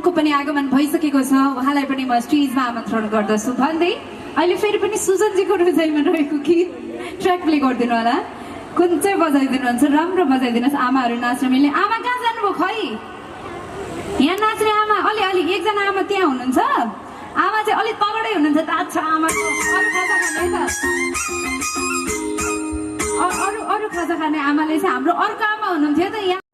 को पनि आगमन भइसकेको छ उहाँलाई पनि म स्टेजमा आमन्त्रण गर्दछु भन्दै अहिले फेरि पनि सुजनजीको रुचाइमा रहेको गीत ट्र्याक प्ले गरिदिनु होला कुन चाहिँ बजाइदिनुहुन्छ राम्रो बजाइदिनुहोस् आमाहरू नाच्न मिल्ने आमा कहाँ जानुभयो खै यहाँ नाच्ने आमा अलि एकजना आमा त्यहाँ हुनुहुन्छ आमा चाहिँ अलिक तगडै हुनुहुन्छ ताछ आमाको अरू खाजा खाने त अरू खाजा खाने आमाले चाहिँ हाम्रो अर्को आमा हुनुहुन्थ्यो त यहाँ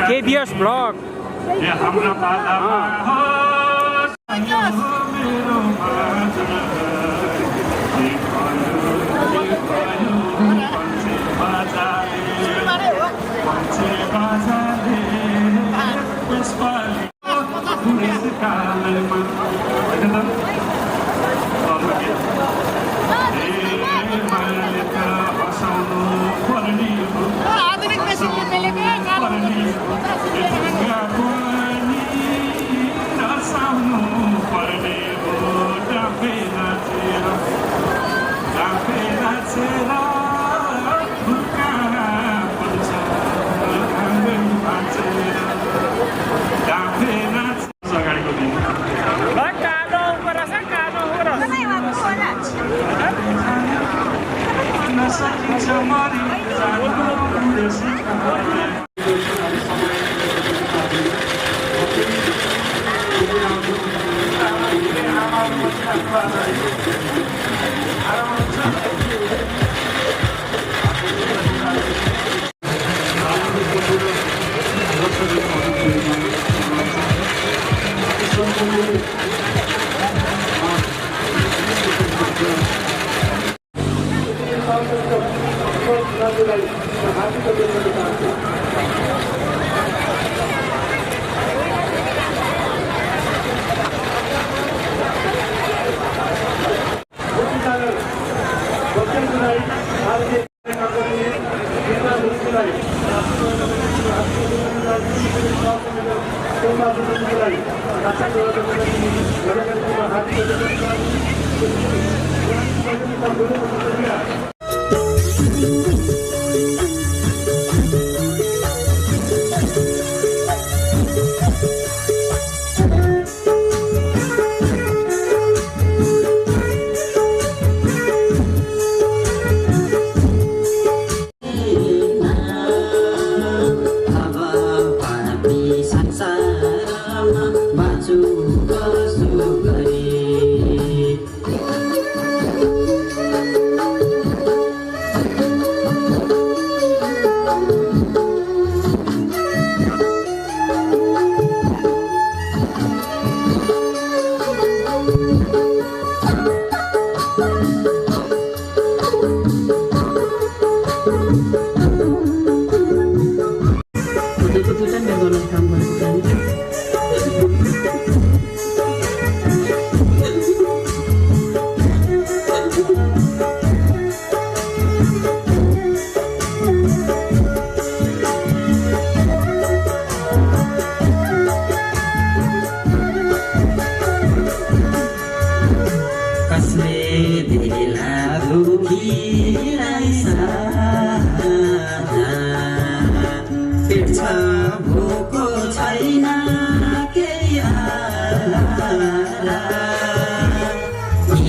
KBS Vlog.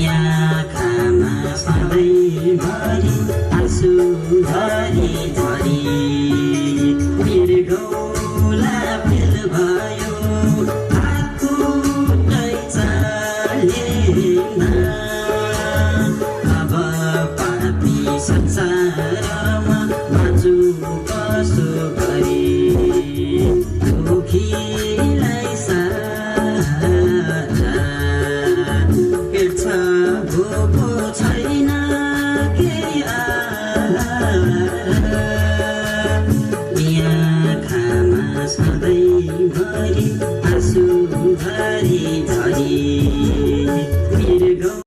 यहाँ खाना सधैँभरि आँसु झरी झरी मेरो गौला फेल भयो आफूलाई चालेन अब पापी संसारमा बाँचु कसो गरी दुखीलाई सारा हेर्छ भोको छैन केही यहाँ खामा सधैँभरि आँसु झरी झरी मेरो गाउँ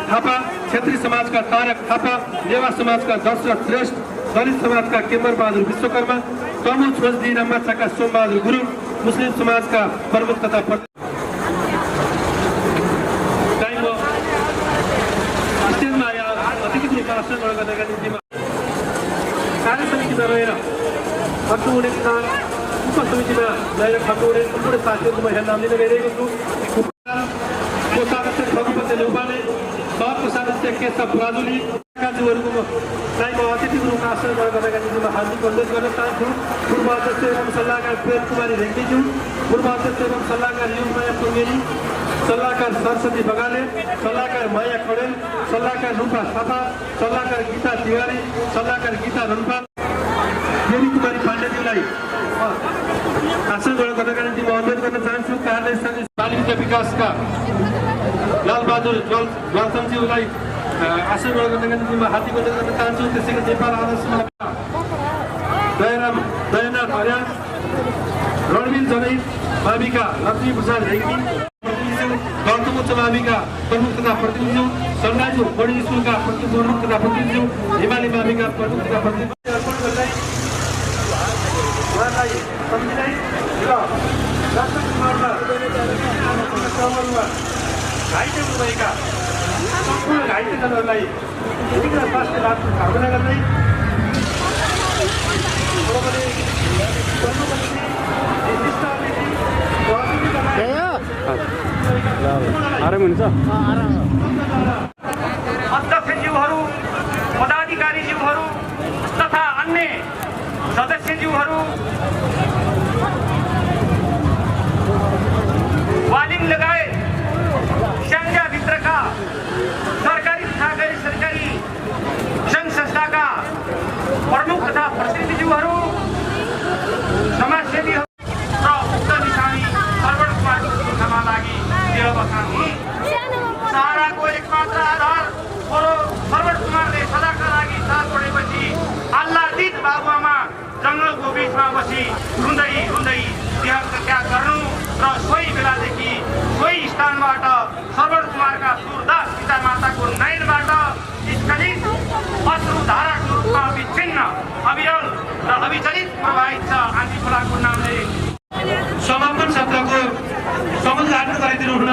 थापा, क्षेत्रीय समाजका तारक थापा, नेवा समाजका दशरथ श्रेष्ठ, दलित समाजका केम्बर बहादुर विश्वकर्मा, तमु छोजदी रामाछाका सोमबहादुर गुरुङ, मुस्लिम समाजका प्रमुख तथा स्टेजमा यहाँ अतिथि रूपमा आसन ग्रहण गर्नका निम्ति कार्य समितिमा रहेर खर्च हुने किसान उपसमितिमा रहेर खर्च हुने सम्पूर्ण साथीहरूको म यहाँ नाम लिन गइरहेको छु। कोषाध्यक्ष रघुपति नेउपाने, सह कोषाध्यक्ष केशव राजुली काजुहरूको चाहिँ म अतिथिको रूपमा आसन ग्रहण गर्नका निम्ति म हार्दिक अनुरोध गर्न चाहन्छु। पूर्व अध्यक्ष एवं सल्लाहकार प्रेम कुमारी रेग्मीज्यू, पूर्व अध्यक्ष एवं सल्लाहकार युगमाया पुङ्गेरी, सल्लाहकार सरस्वती बगाले, सल्लाहकार माया खडेल, सल्लाहकार रूपा थापा, सल्लाहकार गीता तिवारी, सल्लाहकार गीता रन्पाल, देवी कुमारी पाण्डेज्यूलाई आसन ग्रहण गर्नका निम्ति म अनुरोध गर्न चाहन्छु। कार्यालय बाल विद्या विकासका लालबहादुर ज्वालसमज्यूलाई आसन ग्रहण गर्नका निम्ति म हार्दिक अनुरोध गर्न चाहन्छु। त्यसैगरी नेपाल आदर्श दयानाथ अर्याल, रणवीर जनै, भाविका लक्ष्मी प्रसाद रेग्मी, गौतम उच्च माविका प्रमुख तथा प्रतिनिधि, सनराइज बोर्डिङ स्कुलका प्रमुख तथा प्रतिनिधि, हिमाली माविका प्रमुख तथा प्रतिनिधि अर्पण गर्दै उहाँलाई सम्झिँदै र राष्ट्रकुमारमा चौरमा घाइते हुनुभएका सम्पूर्ण घाइतेजनहरूलाई शीघ्र स्वास्थ्य लाभको कामना गर्दै आराम हुन्छ अध्यक्षज्यूहरू, पदाधिकारीज्यूहरू तथा अन्य सदस्यज्यूहरू, वालिङ लगायत स्याङ्जाभित्रका सरकारी तथा गैर सरकारी सङ्घ संस्थाका प्रमुख तथा प्रतिनिधिज्यूहरू, समाजसेवीहरू र उक्त निशानी सर्वण कुमारको सुरक्षामा लागि देह बसाउने सहाराको एकमात्र आधार सर्वण कुमारले सदाका लागि साथ छोडेपछि आह्लादित बाबुआमा जङ्गलको बिचमा बसी रुँदै रुँदै देहको त्याग गर्नु र सोही बेलादेखि सोही स्थानबाट सर्वण कुमारका सुरदास पिता माताको नयनबाट स्खलित अश्रुधाराको रूपमा विच्छिन्न अविरल र अविचलित प्रवाहित छ आँधी खोलाको नामले। समापन सत्रको समुद्घाटन गराइदिनु हुन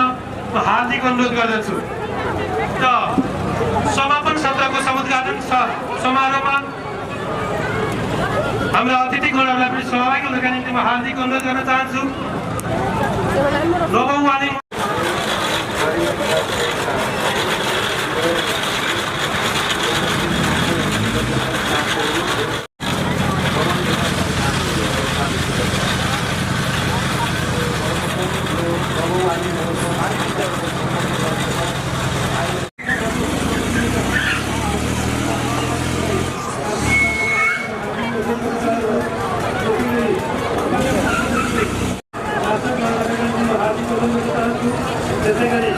म हार्दिक अनुरोध गर्दछु र समापन सत्रको समुद्घाटन समारोहमा हाम्रा अतिथिगणहरूलाई पनि सहभागी हुनका निम्ति म हार्दिक अनुरोध गर्न चाहन्छु। नवौँ वालिङ त्यसै गरी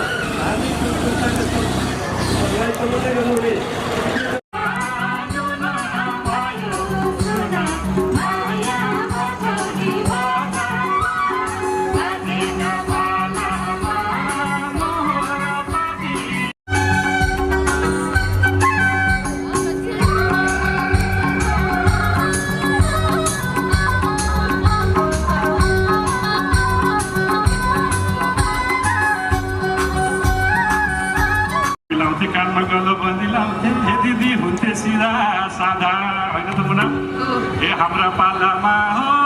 कानमा गलो बन्दी लाउँथे हे दिदी हुन्थे सिधा साधा होइन त मुना हे हाम्रा पालामा हो